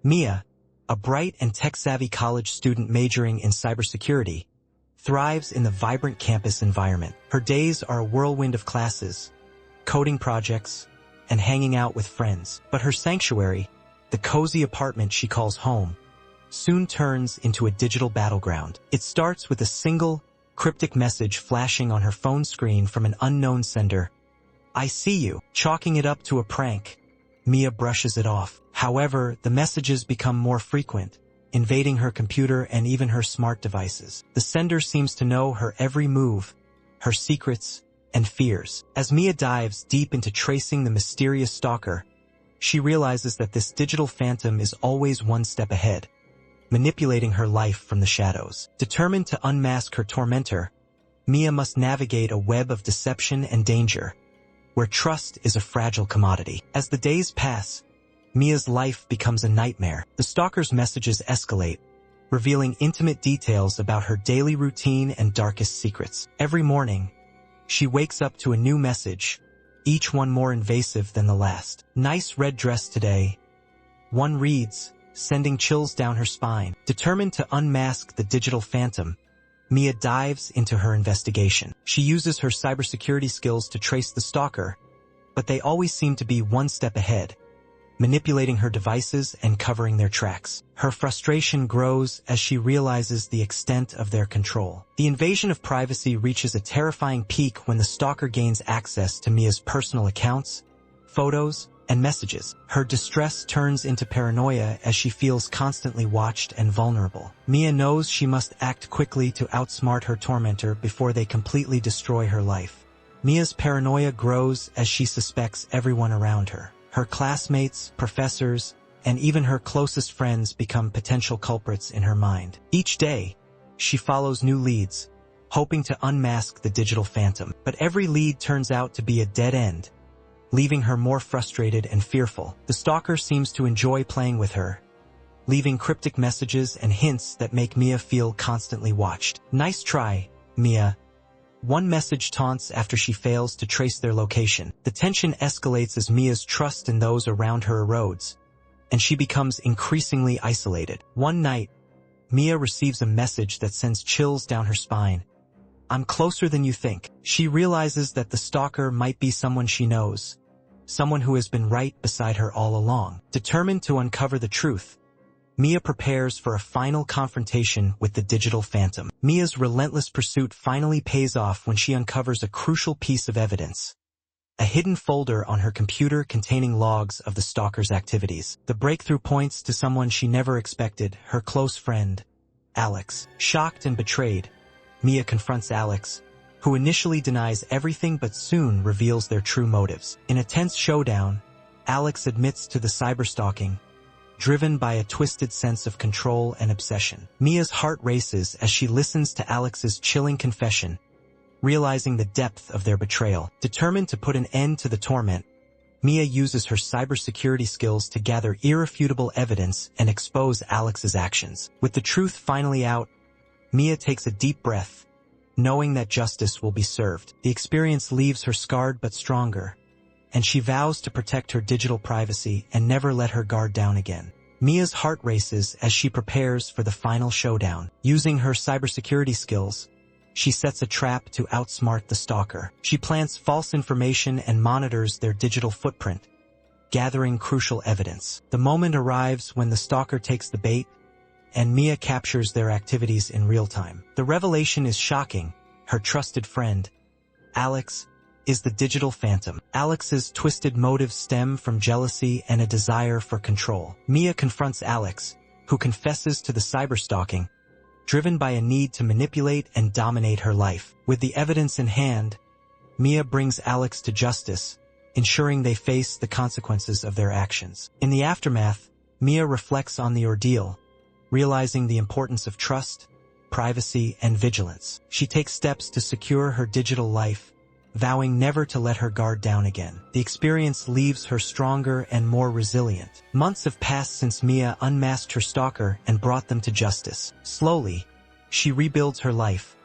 Mia, a bright and tech-savvy college student majoring in cybersecurity, thrives in the vibrant campus environment. Her days are a whirlwind of classes, coding projects, and hanging out with friends. But her sanctuary, the cozy apartment she calls home, soon turns into a digital battleground. It starts with a single, cryptic message flashing on her phone screen from an unknown sender. "I see you." Chalking it up to a prank, Mia brushes it off. However, the messages become more frequent, invading her computer and even her smart devices. The sender seems to know her every move, her secrets, and fears. As Mia dives deep into tracing the mysterious stalker, she realizes that this digital phantom is always one step ahead, manipulating her life from the shadows. Determined to unmask her tormentor, Mia must navigate a web of deception and danger, where trust is a fragile commodity. As the days pass, Mia's life becomes a nightmare. The stalker's messages escalate, revealing intimate details about her daily routine and darkest secrets. Every morning, she wakes up to a new message, each one more invasive than the last. "Nice red dress today," one reads, sending chills down her spine. Determined to unmask the digital phantom, Mia dives into her investigation. She uses her cybersecurity skills to trace the stalker, but they always seem to be one step ahead, manipulating her devices and covering their tracks. Her frustration grows as she realizes the extent of their control. The invasion of privacy reaches a terrifying peak when the stalker gains access to Mia's personal accounts, photos, and messages. Her distress turns into paranoia as she feels constantly watched and vulnerable. Mia knows she must act quickly to outsmart her tormentor before they completely destroy her life. Mia's paranoia grows as she suspects everyone around her. Her classmates, professors, and even her closest friends become potential culprits in her mind. Each day, she follows new leads, hoping to unmask the digital phantom. But every lead turns out to be a dead end, leaving her more frustrated and fearful. The stalker seems to enjoy playing with her, leaving cryptic messages and hints that make Mia feel constantly watched. "Nice try, Mia," one message taunts after she fails to trace their location. The tension escalates as Mia's trust in those around her erodes, and she becomes increasingly isolated. One night, Mia receives a message that sends chills down her spine. "I'm closer than you think." She realizes that the stalker might be someone she knows, someone who has been right beside her all along. Determined to uncover the truth, Mia prepares for a final confrontation with the digital phantom. Mia's relentless pursuit finally pays off when she uncovers a crucial piece of evidence, a hidden folder on her computer containing logs of the stalker's activities. The breakthrough points to someone she never expected, her close friend, Alex. Shocked and betrayed, Mia confronts Alex, who initially denies everything but soon reveals their true motives. In a tense showdown, Alex admits to the cyberstalking, driven by a twisted sense of control and obsession. Mia's heart races as she listens to Alex's chilling confession, realizing the depth of their betrayal. Determined to put an end to the torment, Mia uses her cybersecurity skills to gather irrefutable evidence and expose Alex's actions. With the truth finally out, Mia takes a deep breath, knowing that justice will be served. The experience leaves her scarred but stronger, and she vows to protect her digital privacy and never let her guard down again. Mia's heart races as she prepares for the final showdown. Using her cybersecurity skills, she sets a trap to outsmart the stalker. She plants false information and monitors their digital footprint, gathering crucial evidence. The moment arrives when the stalker takes the bait, and Mia captures their activities in real time. The revelation is shocking. Her trusted friend, Alex, is the digital phantom. Alex's twisted motives stem from jealousy and a desire for control. Mia confronts Alex, who confesses to the cyberstalking, driven by a need to manipulate and dominate her life. With the evidence in hand, Mia brings Alex to justice, ensuring they face the consequences of their actions. In the aftermath, Mia reflects on the ordeal, realizing the importance of trust, privacy, and vigilance. She takes steps to secure her digital life, vowing never to let her guard down again. The experience leaves her stronger and more resilient. Months have passed since Mia unmasked her stalker and brought them to justice. Slowly, she rebuilds her life,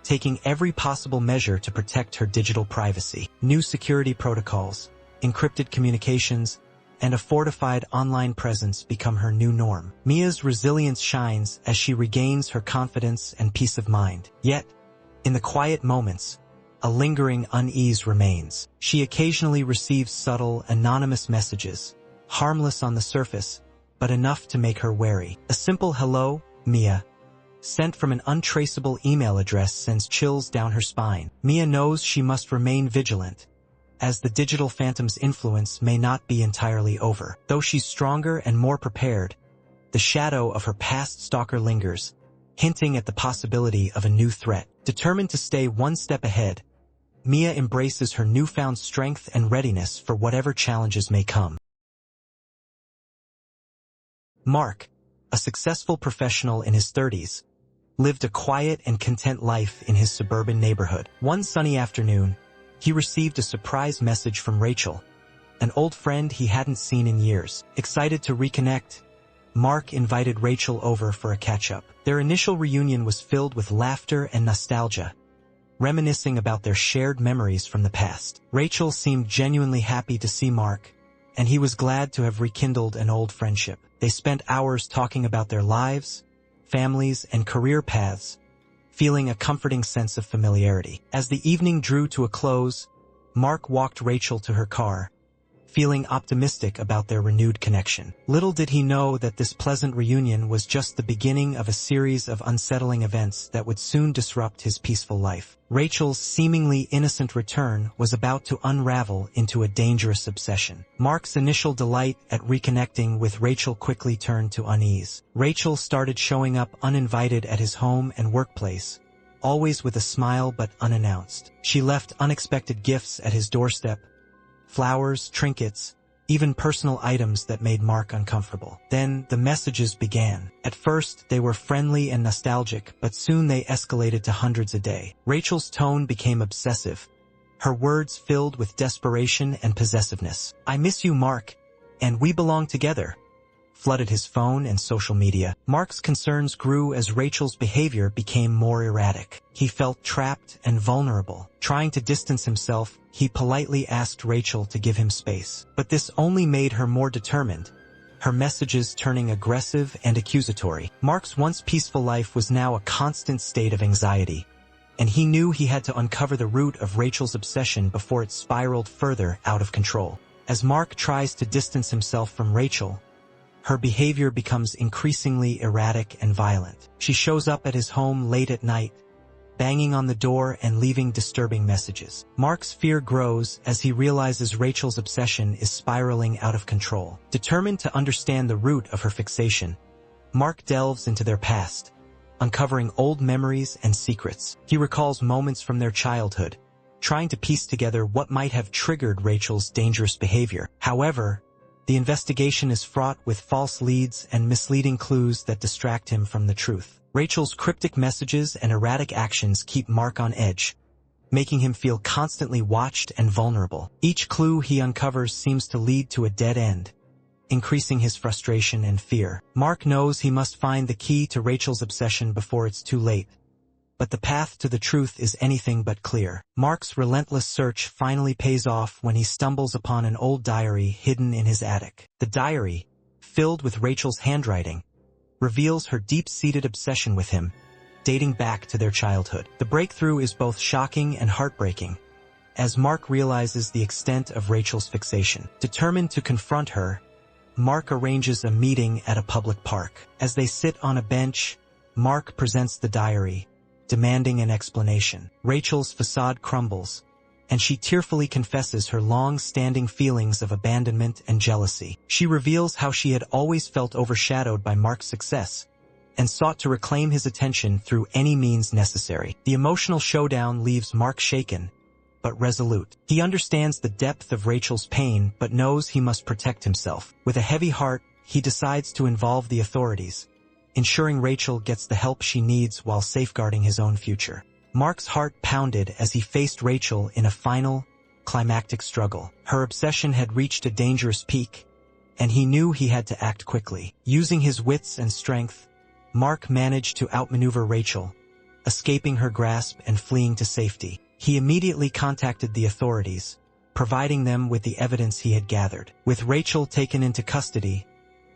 taking every possible measure to protect her digital privacy. New security protocols, encrypted communications, and a fortified online presence become her new norm. Mia's resilience shines as she regains her confidence and peace of mind. Yet, in the quiet moments, a lingering unease remains. She occasionally receives subtle, anonymous messages, harmless on the surface, but enough to make her wary. A simple "Hello, Mia," sent from an untraceable email address sends chills down her spine. Mia knows she must remain vigilant, as the digital phantom's influence may not be entirely over. Though she's stronger and more prepared, the shadow of her past stalker lingers, hinting at the possibility of a new threat. Determined to stay one step ahead, Mia embraces her newfound strength and readiness for whatever challenges may come. Mark, a successful professional in his 30s, lived a quiet and content life in his suburban neighborhood. One sunny afternoon, he received a surprise message from Rachel, an old friend he hadn't seen in years. Excited to reconnect, Mark invited Rachel over for a catch-up. Their initial reunion was filled with laughter and nostalgia, reminiscing about their shared memories from the past. Rachel seemed genuinely happy to see Mark, and he was glad to have rekindled an old friendship. They spent hours talking about their lives, families, and career paths, feeling a comforting sense of familiarity. As the evening drew to a close, Mark walked Rachel to her car, feeling optimistic about their renewed connection. Little did he know that this pleasant reunion was just the beginning of a series of unsettling events that would soon disrupt his peaceful life. Rachel's seemingly innocent return was about to unravel into a dangerous obsession. Mark's initial delight at reconnecting with Rachel quickly turned to unease. Rachel started showing up uninvited at his home and workplace, always with a smile but unannounced. She left unexpected gifts at his doorstep, flowers, trinkets, even personal items that made Mark uncomfortable. Then the messages began. At first, they were friendly and nostalgic, but soon they escalated to hundreds a day. Rachel's tone became obsessive, her words filled with desperation and possessiveness. "I miss you, Mark, and we belong together," flooded his phone and social media. Mark's concerns grew as Rachel's behavior became more erratic. He felt trapped and vulnerable. Trying to distance himself, he politely asked Rachel to give him space. But this only made her more determined, her messages turning aggressive and accusatory. Mark's once peaceful life was now a constant state of anxiety, and he knew he had to uncover the root of Rachel's obsession before it spiraled further out of control. As Mark tries to distance himself from Rachel, her behavior becomes increasingly erratic and violent. She shows up at his home late at night, banging on the door and leaving disturbing messages. Mark's fear grows as he realizes Rachel's obsession is spiraling out of control. Determined to understand the root of her fixation, Mark delves into their past, uncovering old memories and secrets. He recalls moments from their childhood, trying to piece together what might have triggered Rachel's dangerous behavior. However, the investigation is fraught with false leads and misleading clues that distract him from the truth. Rachel's cryptic messages and erratic actions keep Mark on edge, making him feel constantly watched and vulnerable. Each clue he uncovers seems to lead to a dead end, increasing his frustration and fear. Mark knows he must find the key to Rachel's obsession before it's too late, but the path to the truth is anything but clear. Mark's relentless search finally pays off when he stumbles upon an old diary hidden in his attic. The diary, filled with Rachel's handwriting, reveals her deep-seated obsession with him, dating back to their childhood. The breakthrough is both shocking and heartbreaking, as Mark realizes the extent of Rachel's fixation. Determined to confront her, Mark arranges a meeting at a public park. As they sit on a bench, Mark presents the diary, demanding an explanation. Rachel's facade crumbles, and she tearfully confesses her long-standing feelings of abandonment and jealousy. She reveals how she had always felt overshadowed by Mark's success, and sought to reclaim his attention through any means necessary. The emotional showdown leaves Mark shaken, but resolute. He understands the depth of Rachel's pain, but knows he must protect himself. With a heavy heart, he decides to involve the authorities, ensuring Rachel gets the help she needs while safeguarding his own future. Mark's heart pounded as he faced Rachel in a final, climactic struggle. Her obsession had reached a dangerous peak, and he knew he had to act quickly. Using his wits and strength, Mark managed to outmaneuver Rachel, escaping her grasp and fleeing to safety. He immediately contacted the authorities, providing them with the evidence he had gathered. With Rachel taken into custody,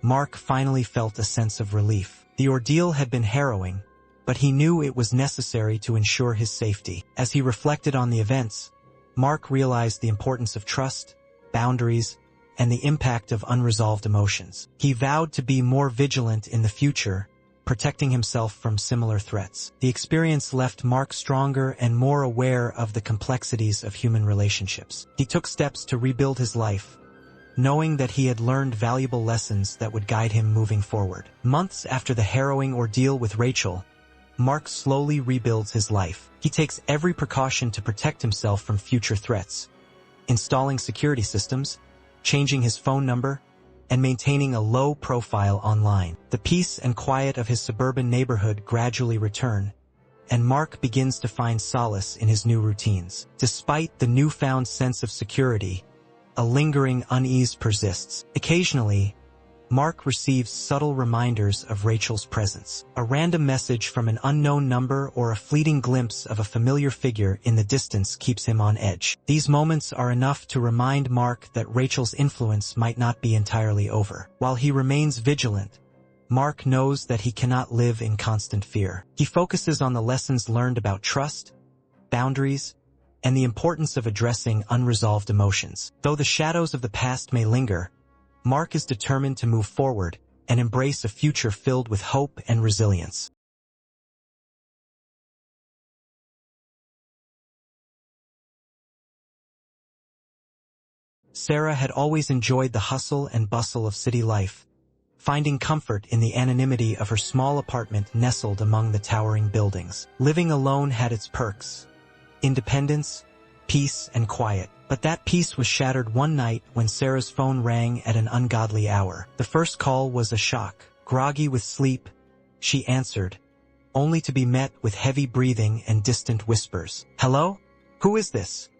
Mark finally felt a sense of relief. The ordeal had been harrowing, but he knew it was necessary to ensure his safety. As he reflected on the events, Mark realized the importance of trust, boundaries, and the impact of unresolved emotions. He vowed to be more vigilant in the future, protecting himself from similar threats. The experience left Mark stronger and more aware of the complexities of human relationships. He took steps to rebuild his life, knowing that he had learned valuable lessons that would guide him moving forward. Months after the harrowing ordeal with Rachel, Mark slowly rebuilds his life. He takes every precaution to protect himself from future threats, installing security systems, changing his phone number, and maintaining a low profile online. The peace and quiet of his suburban neighborhood gradually return, and Mark begins to find solace in his new routines. Despite the newfound sense of security, a lingering unease persists. Occasionally, Mark receives subtle reminders of Rachel's presence. A random message from an unknown number or a fleeting glimpse of a familiar figure in the distance keeps him on edge. These moments are enough to remind Mark that Rachel's influence might not be entirely over. While he remains vigilant, Mark knows that he cannot live in constant fear. He focuses on the lessons learned about trust, boundaries, and the importance of addressing unresolved emotions. Though the shadows of the past may linger, Mark is determined to move forward and embrace a future filled with hope and resilience. Sarah had always enjoyed the hustle and bustle of city life, finding comfort in the anonymity of her small apartment nestled among the towering buildings. Living alone had its perks: independence, peace, and quiet. But that peace was shattered one night when Sarah's phone rang at an ungodly hour. The first call was a shock. Groggy with sleep, she answered, only to be met with heavy breathing and distant whispers. "Hello? Who is this?"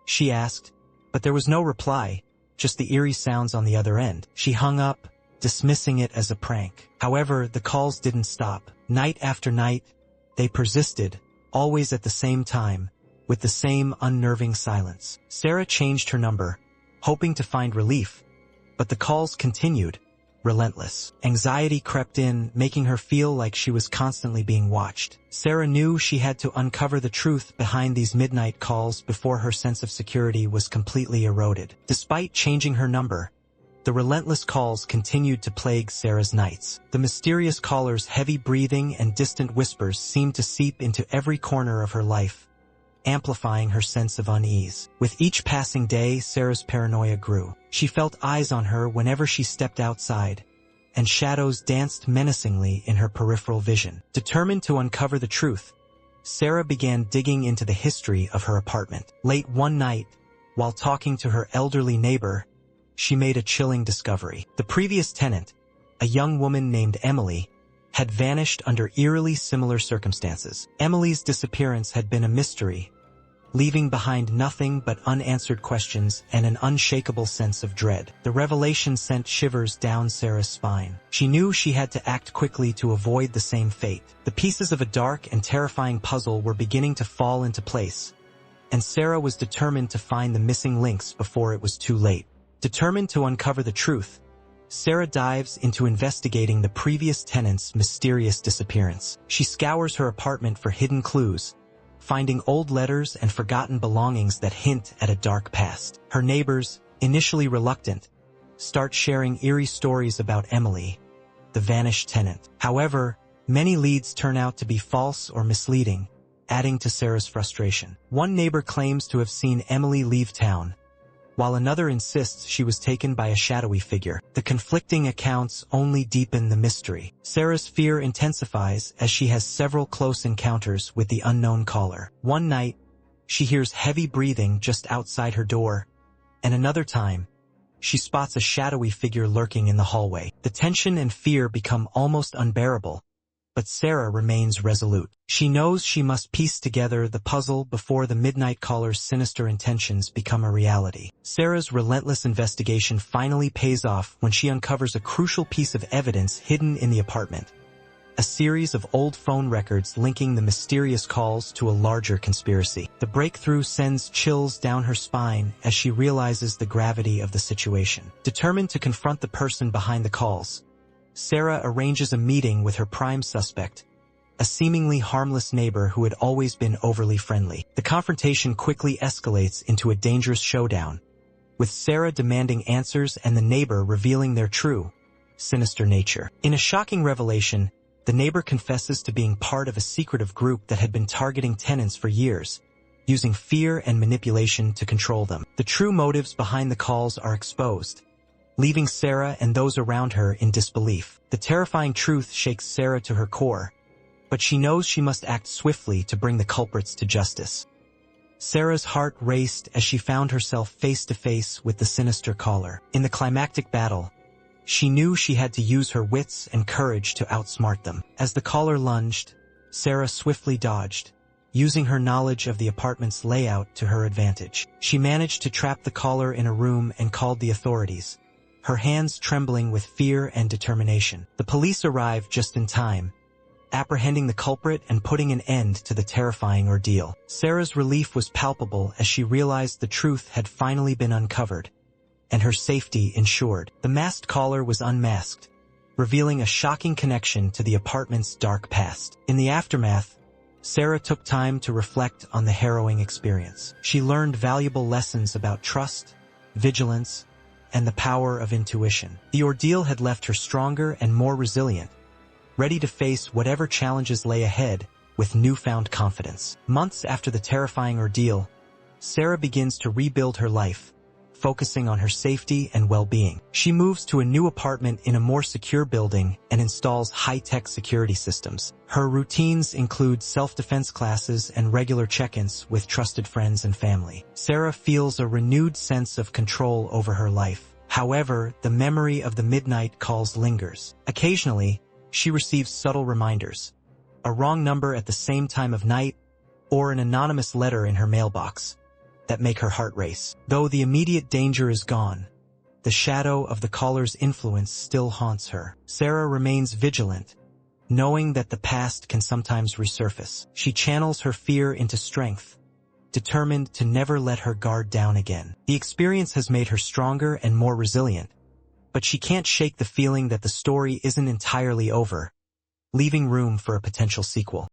she asked, but there was no reply, just the eerie sounds on the other end. She hung up, dismissing it as a prank. However, the calls didn't stop. Night after night, they persisted, always at the same time, with the same unnerving silence. Sarah changed her number, hoping to find relief, but the calls continued, relentless. Anxiety crept in, making her feel like she was constantly being watched. Sarah knew she had to uncover the truth behind these midnight calls before her sense of security was completely eroded. Despite changing her number, the relentless calls continued to plague Sarah's nights. The mysterious caller's heavy breathing and distant whispers seemed to seep into every corner of her life, amplifying her sense of unease. With each passing day, Sarah's paranoia grew. She felt eyes on her whenever she stepped outside, and shadows danced menacingly in her peripheral vision. Determined to uncover the truth, Sarah began digging into the history of her apartment. Late one night, while talking to her elderly neighbor, she made a chilling discovery. The previous tenant, a young woman named Emily, had vanished under eerily similar circumstances. Emily's disappearance had been a mystery, leaving behind nothing but unanswered questions and an unshakable sense of dread. The revelation sent shivers down Sarah's spine. She knew she had to act quickly to avoid the same fate. The pieces of a dark and terrifying puzzle were beginning to fall into place, and Sarah was determined to find the missing links before it was too late. Determined to uncover the truth, Sarah dives into investigating the previous tenant's mysterious disappearance. She scours her apartment for hidden clues, finding old letters and forgotten belongings that hint at a dark past. Her neighbors, initially reluctant, start sharing eerie stories about Emily, the vanished tenant. However, many leads turn out to be false or misleading, adding to Sarah's frustration. One neighbor claims to have seen Emily leave town, while another insists she was taken by a shadowy figure. The conflicting accounts only deepen the mystery. Sarah's fear intensifies as she has several close encounters with the unknown caller. One night, she hears heavy breathing just outside her door, and another time, she spots a shadowy figure lurking in the hallway. The tension and fear become almost unbearable, but Sarah remains resolute. She knows she must piece together the puzzle before the midnight caller's sinister intentions become a reality. Sarah's relentless investigation finally pays off when she uncovers a crucial piece of evidence hidden in the apartment: a series of old phone records linking the mysterious calls to a larger conspiracy. The breakthrough sends chills down her spine as she realizes the gravity of the situation. Determined to confront the person behind the calls, Sarah arranges a meeting with her prime suspect, a seemingly harmless neighbor who had always been overly friendly. The confrontation quickly escalates into a dangerous showdown, with Sarah demanding answers and the neighbor revealing their true, sinister nature. In a shocking revelation, the neighbor confesses to being part of a secretive group that had been targeting tenants for years, using fear and manipulation to control them. The true motives behind the calls are exposed, leaving Sarah and those around her in disbelief. The terrifying truth shakes Sarah to her core, but she knows she must act swiftly to bring the culprits to justice. Sarah's heart raced as she found herself face to face with the sinister caller. In the climactic battle, she knew she had to use her wits and courage to outsmart them. As the caller lunged, Sarah swiftly dodged, using her knowledge of the apartment's layout to her advantage. She managed to trap the caller in a room and called the authorities, her hands trembling with fear and determination. The police arrived just in time, apprehending the culprit and putting an end to the terrifying ordeal. Sarah's relief was palpable as she realized the truth had finally been uncovered, and her safety ensured. The masked caller was unmasked, revealing a shocking connection to the apartment's dark past. In the aftermath, Sarah took time to reflect on the harrowing experience. She learned valuable lessons about trust, vigilance, and the power of intuition. The ordeal had left her stronger and more resilient, ready to face whatever challenges lay ahead with newfound confidence. Months after the terrifying ordeal, Sarah begins to rebuild her life, focusing on her safety and well-being. She moves to a new apartment in a more secure building and installs high-tech security systems. Her routines include self-defense classes and regular check-ins with trusted friends and family. Sarah feels a renewed sense of control over her life. However, the memory of the midnight calls lingers. Occasionally, she receives subtle reminders, a wrong number at the same time of night, or an anonymous letter in her mailbox, that make her heart race. Though the immediate danger is gone, the shadow of the caller's influence still haunts her. Sarah remains vigilant, knowing that the past can sometimes resurface. She channels her fear into strength, determined to never let her guard down again. The experience has made her stronger and more resilient, but she can't shake the feeling that the story isn't entirely over, leaving room for a potential sequel.